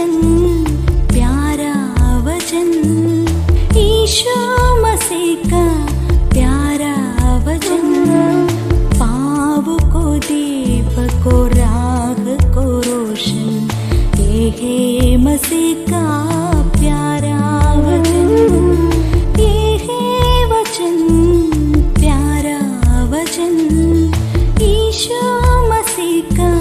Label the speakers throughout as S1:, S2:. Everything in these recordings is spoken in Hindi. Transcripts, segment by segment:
S1: वचन, प्यारा वचन, ईशु मसीह का प्यारा वचन, पाँव को दीप को राह को रोशन, ये है मसीह का प्यारा वचन, ये है वचन, प्यारा वचन, ईशु मसीह का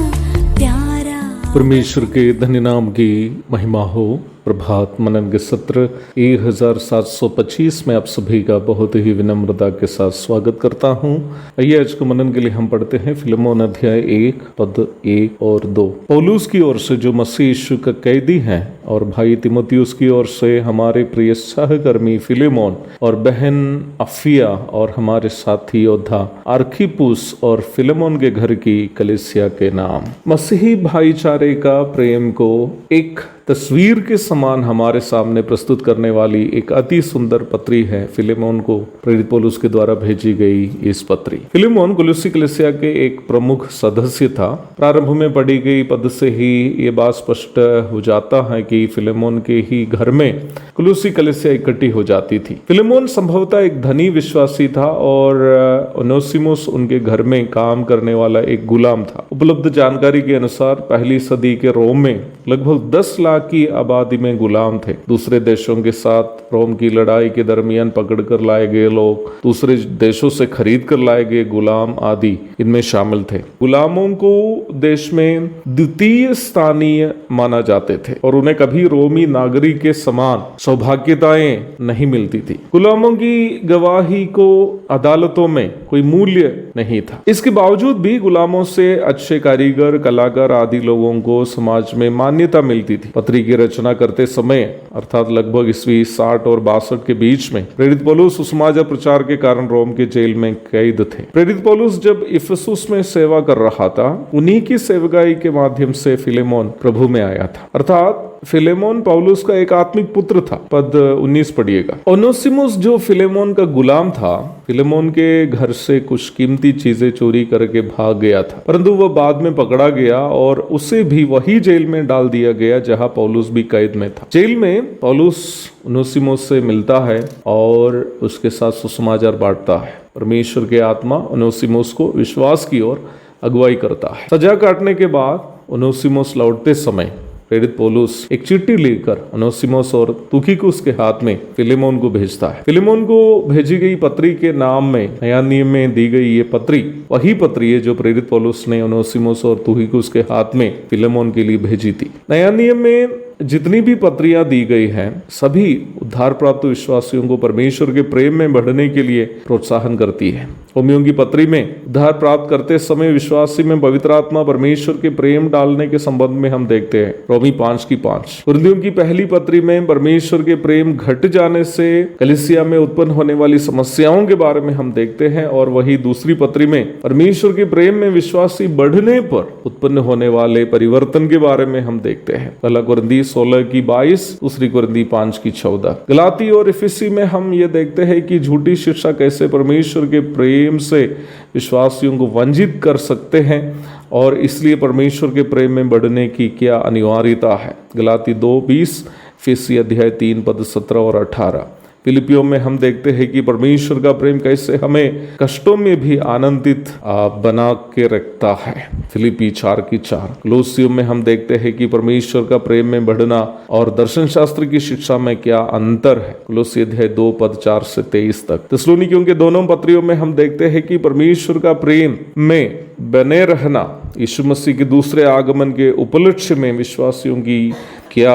S1: प्यारा।
S2: परमेश्वर के धन्य नाम की महिमा हो। प्रभात मनन के सत्र 1725 में आप सभी का बहुत ही विनम्रता के साथ स्वागत करता हूँ। आइए आज को मनन के लिए हम पढ़ते हैं फिलेमोन अध्याय 1 पद 1 और 2। पौलुस की ओर से जो मसीह यीशु का कैदी हैं और भाई तिमोथियुस की ओर से हमारे प्रिय सहकर्मी फिलेमोन और बहन अफिया और हमारे साथी योद्धा आर्खिपुस और फिलेमोन के घर की कलीसिया के नाम। मसीही भाईचारे का प्रेम को एक तस्वीर के समान हमारे सामने प्रस्तुत करने वाली एक अति सुंदर पत्री है फिलेमोन को प्रेरित पौलुस के द्वारा भेजी गई इस पत्री। फिलेमोन कुलुस्सी कलीसिया के एक प्रमुख सदस्य था। प्रारंभ में पढ़ी गई पद से ही ये बात स्पष्ट हो जाता है कि फिलेमोन के ही घर में कुलुस्सी कलीसिया इकट्ठी हो जाती थी। फिलेमोन संभवतः एक धनी विश्वासी था और ओनेसिमुस उनके घर में काम करने वाला एक गुलाम था। उपलब्ध जानकारी के अनुसार पहली सदी के रोम में लगभग 10 लाख की आबादी में गुलाम थे। दूसरे देशों के साथ रोम की लड़ाई के दरमियान पकड़कर लाए गए लोग, दूसरे देशों से खरीद कर लाए गए गुलाम आदि इनमें शामिल थे। गुलामों को देश में द्वितीय स्थानीय माना जाते थे और उन्हें कभी रोमी नागरिक के समान सौभाग्यताएं नहीं मिलती थी। गुलामों की गवाही को अदालतों में कोई मूल्य नहीं था। इसके बावजूद भी गुलामों से अच्छे कारीगर, कलाकार आदि लोगों को समाज में मान्यता मिलती थी। पत्री की रचना करते समय अर्थात लगभग ईस्वी 60 और 62 के बीच में प्रेरित पौलुस सुसमाचार प्रचार के कारण रोम के जेल में कैद थे। प्रेरित पौलुस जब इफिसुस में सेवा कर रहा था, उन्हीं की सेवकाई के माध्यम से फिलेमोन प्रभु में आया था। अर्थात फिलेमोन पौलुस का एक आत्मिक पुत्र था। पद 19 पढ़िएगा। ओनेसिमुस जो फिलेमोन का गुलाम था, फिलेमोन के घर से कुछ कीमती चीजें चोरी करके भाग गया था, परंतु वह बाद में पकड़ा गया और उसे भी वही जेल में डाल दिया गया जहां पौलुस भी कैद में था। जेल में पौलुस ओनेसिमुस से मिलता है और उसके साथ सुसमाचार बांटता है। परमेश्वर के आत्मा ओनेसिमुस को विश्वास की ओर अगुवाई करता है। सजा काटने के बाद ओनेसिमुस लौटते समय प्रेरित पौलुस एक चिट्ठी लेकर ओनेसिमुस और तुखिकुस के हाथ में फिलेमोन को भेजता है। फिलेमोन को भेजी गई पत्री के नाम में नया नियम में दी गई ये पत्री वही पत्री है जो प्रेरित पौलुस ने ओनेसिमुस और तुखिकुस के हाथ में फिलेमोन के लिए भेजी थी। नया नियम में जितनी भी पत्रियां दी गई हैं, सभी उद्धार प्राप्त विश्वासियों को परमेश्वर के प्रेम में बढ़ने के लिए प्रोत्साहन करती है। रोमियों की पत्री में उद्धार प्राप्त करते समय विश्वासी में पवित्र आत्मा परमेश्वर के प्रेम डालने के संबंध में हम देखते हैं, रोमी 5:5। कुरिन्थियों की पहली पत्री में परमेश्वर के प्रेम घट जाने से कलीसिया में उत्पन्न होने वाली समस्याओं के बारे में हम देखते हैं और वही दूसरी पत्री में परमेश्वर के प्रेम में विश्वासी बढ़ने पर उत्पन्न होने वाले परिवर्तन के बारे में हम देखते हैं। पहला कुरिन्थी 16:22, दूसरी कुरिन्थी 5:14। गलाती और इफिसी में हम ये देखते हैं कि झूठी शिक्षा कैसे परमेश्वर के प्रेम से विश्वासियों को वंचित कर सकते हैं और इसलिए परमेश्वर के प्रेम में बढ़ने की क्या अनिवार्यता है। गलाती 2:20, इफिसी अध्याय 3 पद 17 और 18। फिलिपियों में हम देखते हैं कि परमेश्वर का प्रेम कैसे हमें कष्टों में भी आनंदित बना के रखता है। फिलिपी 4:4। कुलुस्सियों में हम देखते हैं कि परमेश्वर का प्रेम में बढ़ना और दर्शन शास्त्र की शिक्षा में क्या अंतर है। कुलुस्सी अध्याय 2 पद 4 से 23 तक। थिस्सलुनीकियों के दोनों पत्रियों में हम देखते हैं कि परमेश्वर का प्रेम में बने रहना यीशु मसीह के दूसरे आगमन के उपलक्ष्य में विश्वासियों की क्या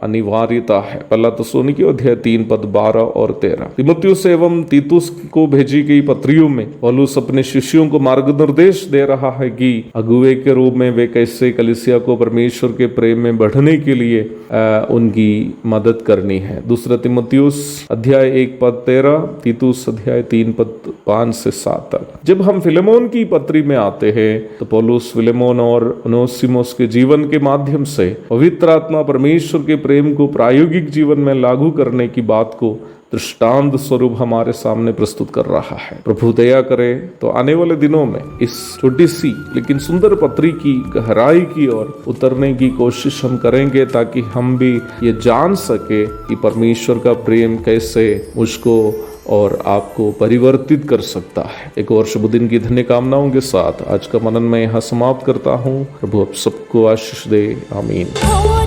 S2: अनिवार्यता है। पहला थिस्सलुनीकियों अध्याय 3 पद 12 और 13। तीमुथियुस एवं तीतुस को भेजी गई पत्रियों में पौलुस अपने शिष्यों को मार्गनिर्देश दे रहा है कि अगुवे के रूप में वे कैसे कलीसिया को परमेश्वर के प्रेम में बढ़ने के लिए उनकी मदद करनी है। दूसरा तीमुथियुस अध्याय 1 पद 13, तीतुस अध्याय 3 पद 5 से 7 तक। जब हम फिलेमोन की पत्री में आते हैं तो पौलुस फिलेमोन और ओनेसिमुस के जीवन के माध्यम से पवित्र आत्मा परमेश्वर के प्रेम को प्रायोगिक जीवन में लागू करने की बात को दृष्टांत स्वरूप हमारे सामने प्रस्तुत कर रहा है। प्रभु दया करे तो आने वाले दिनों में इस छोटी सी लेकिन सुंदर पत्री की गहराई की ओर उतरने की कोशिश हम करेंगे, ताकि हम भी ये जान सके कि परमेश्वर का प्रेम कैसे मुझको और आपको परिवर्तित कर सकता है। एक और शुभ दिन की धन्य कामनाओं के साथ आज का मनन मैं यहाँ समाप्त करता हूँ। प्रभु आप सबको आशीष दे। आमीन।